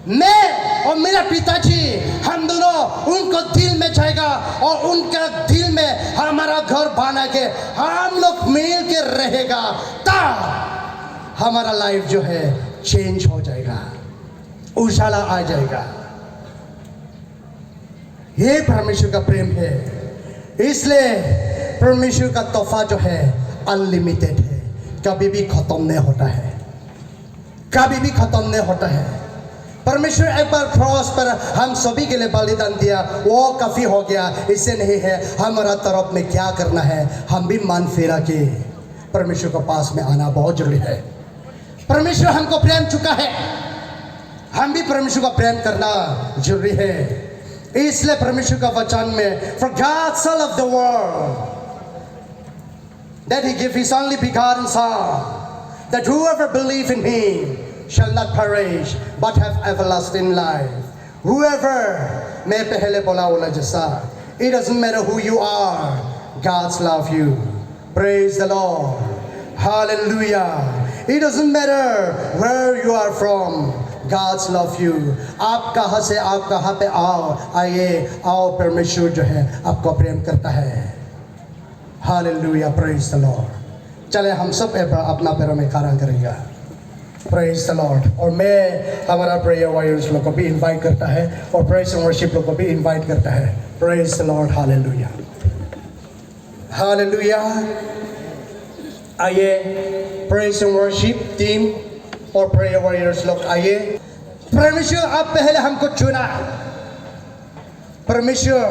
मैं और मेरा पिताजी हम दोनों उनको दिल में जाएगा और उनका दिल में हमारा घर बना के हम लोग मिल के रहेगा, तब हमारा लाइफ जो है चेंज हो जाएगा, उजाला आ जाएगा। ये परमेश्वर का प्रेम है। इसलिए परमेश्वर का तोहफा जो है अनलिमिटेड है, कभी भी खत्म नहीं होता है, कभी भी खत्म नहीं होता है। परमेश्वर एक बार क्रॉस पर हम सभी के लिए बलिदान दिया, वो काफी हो गया। इससे नहीं है हमारा तरफ में क्या करना है, हम भी मन फेरा के परमेश्वर के पास में आना बहुत जरूरी है। परमेश्वर हमको प्रेम चुका है, हम भी परमेश्वर का प्रेम करना जरूरी है। इसलिए परमेश्वर का वचन में For God so loved the world that he gave his only begotten Son, that whoever believe in him shall not perish but have everlasting life. Whoever, मैं पहले बोला वाला जैसा, it doesn't matter who you are, God's love you. Praise the Lord. Hallelujah. It doesn't matter where you are from, God's love you. आप कहाँ से, आप कहाँ पे आइए, आओ, परमेश्वर जो है आपको प्रेम करता है। Hallelujah. Praise the Lord. चले हम सब अपना पैरों में खड़ा करेंगे। Praise the Lord. और मैं हमारा प्रेयर वायर्स लोग को भी इनवाइट करता है और प्रेज एंड वर्शिप लोग को भी इनवाइट करता है। Praise the Lord. Hallelujah. Hallelujah. आइए प्रेज एंड वर्शिप टीम और प्रेयर वायर्स लोग आइए। परमेश्वर आप पहले हमको चुना। परमेश्वर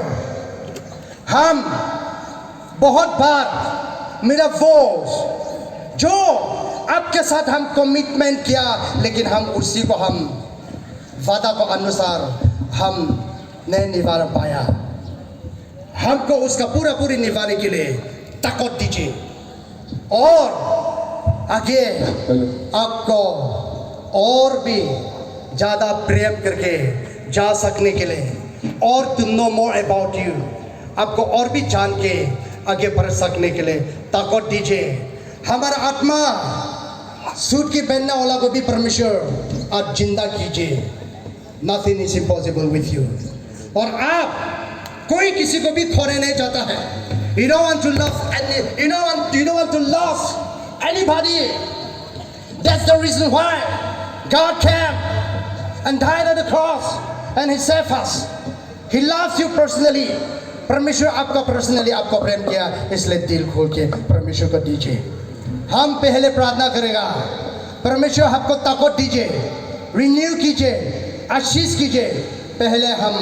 हम बहुत बार मेरा वोस जो आपके साथ हम कमिटमेंट किया, लेकिन हम उसी को हम वादा को अनुसार हम नहीं निभा पाया। हमको उसका पूरी निभाने के लिए ताकत दीजिए और आगे आपको और भी ज़्यादा प्रेम करके जा सकने के लिए और to know more about you, आपको और भी जान के आगे बढ़ सकने के लिए ताकत दीजिए। हमारा आत्मा सूट की पहनने वाला को भी परमेश्वर आप जिंदा कीजिए। Nothing is impossible with you. और आप कोई किसी को भी खोने नहीं चाहता है। You don't want to lose any, you don't want to lose anybody. That's the reason why God came and died on the cross and He saved us. He loves you personally. परमेश्वर आपका personally आपको प्रेम किया, इसलिए दिल खोल के परमेश्वर को दीजिए। हम पहले प्रार्थना करेगा, परमेश्वर आपको ताकत दीजिए, रिन्यू कीजिए, आशीष कीजिए। पहले हम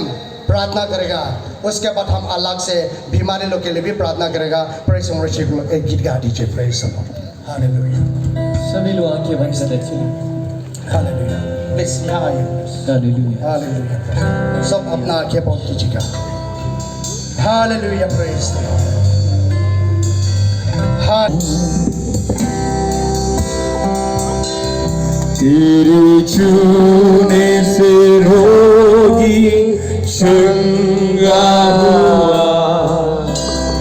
प्रार्थना करेगा, उसके बाद हम अलग से बीमारी लोग के लिए भी प्रार्थना करेगा। प्रेज एंड वर्शिप एक गीत गा दीजिए। Praise the Lord. हालेलुया। सभी लोग आंखें बंद कर लीजिए। हालेलुया। प्लीज यहाँ आइए। हालेलुया। हालेलुया। सब अपना आंखें बंद कीजिएगा। हालेलुया। Praise the Lord. तेरे छूने से रोगी चंगा हुआ,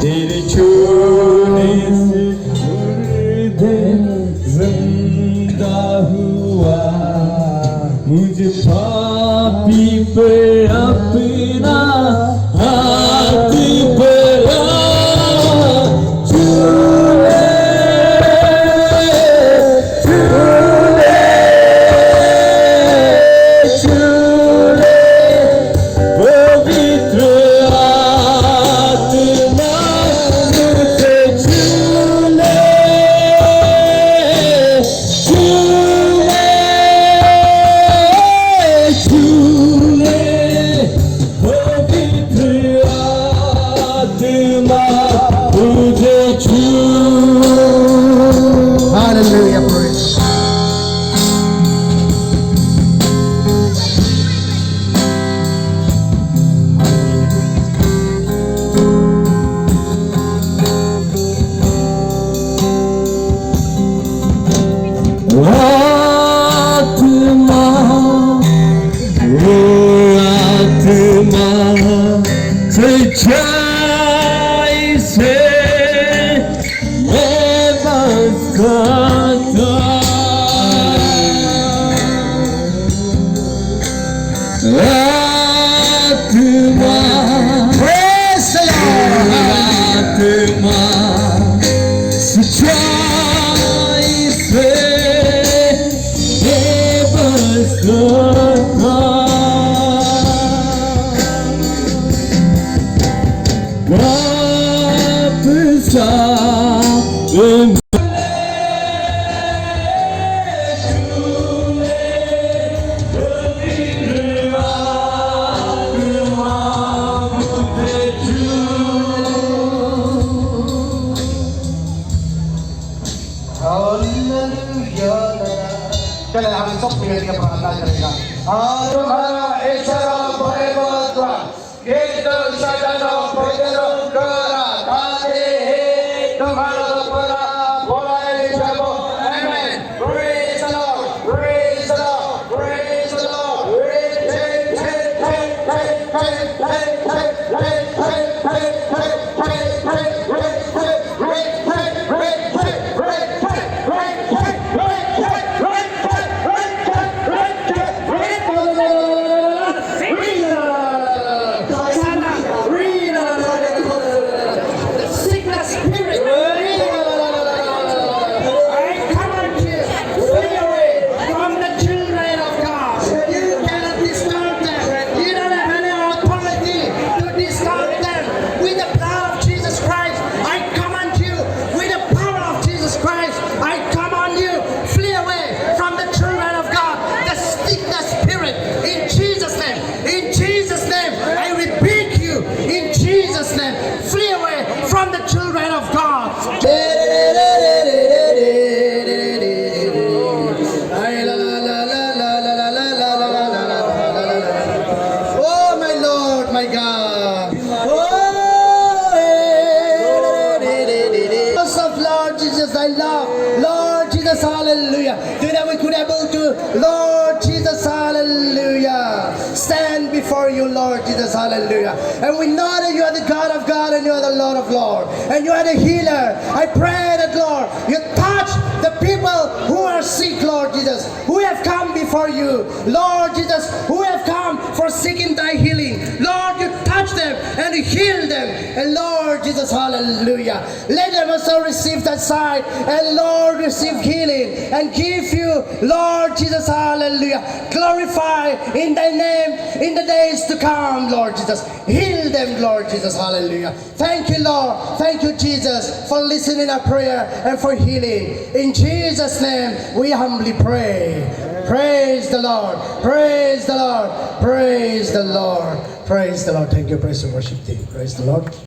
तेरे छूने से मुर्दे जिंदा हुआ। मुझे पापी पर अपना हाथ बढ़ा, सच्चाई से मैं बस करता आत्मा Praise the Lord. आत्मा सच्चाई से मैं बस करता वापस चले हम सब मिलकर के प्रार्थना करेगा तुम्हारा ईश्वर परमेश्वर गीत सजन पवित्र करा ताजे तुम्हारा परा बोलाए जब आमेन praise the Lord praise the Lord praise the Lord Oh my Lord, my God. Of Lord Jesus, I love. Lord Jesus, hallelujah. Today we could able to, Lord Jesus, hallelujah. Stand before you, Lord Jesus, hallelujah. And we know that you are the God of God and you are the Lord of Lord. And you are the healer. I pray that, Lord, you touch the people who are sick, Lord Jesus, who have come before you. Lord Jesus, who have come for seeking thy healing. Lord, you touch them and you heal them. And Lord Jesus, hallelujah. Let them also receive that sight and Lord receive healing and give you, Lord Jesus, hallelujah. Glorify in thy name in the days to come, Lord Jesus. Heal them, Lord Jesus, hallelujah. Thank you, Lord. Thank you, Jesus, for listening our prayer and for healing. In Jesus' name, we humbly pray. Praise the Lord. Praise the Lord. Praise the Lord. Praise the Lord. Thank you, praise the worship team. Praise the Lord.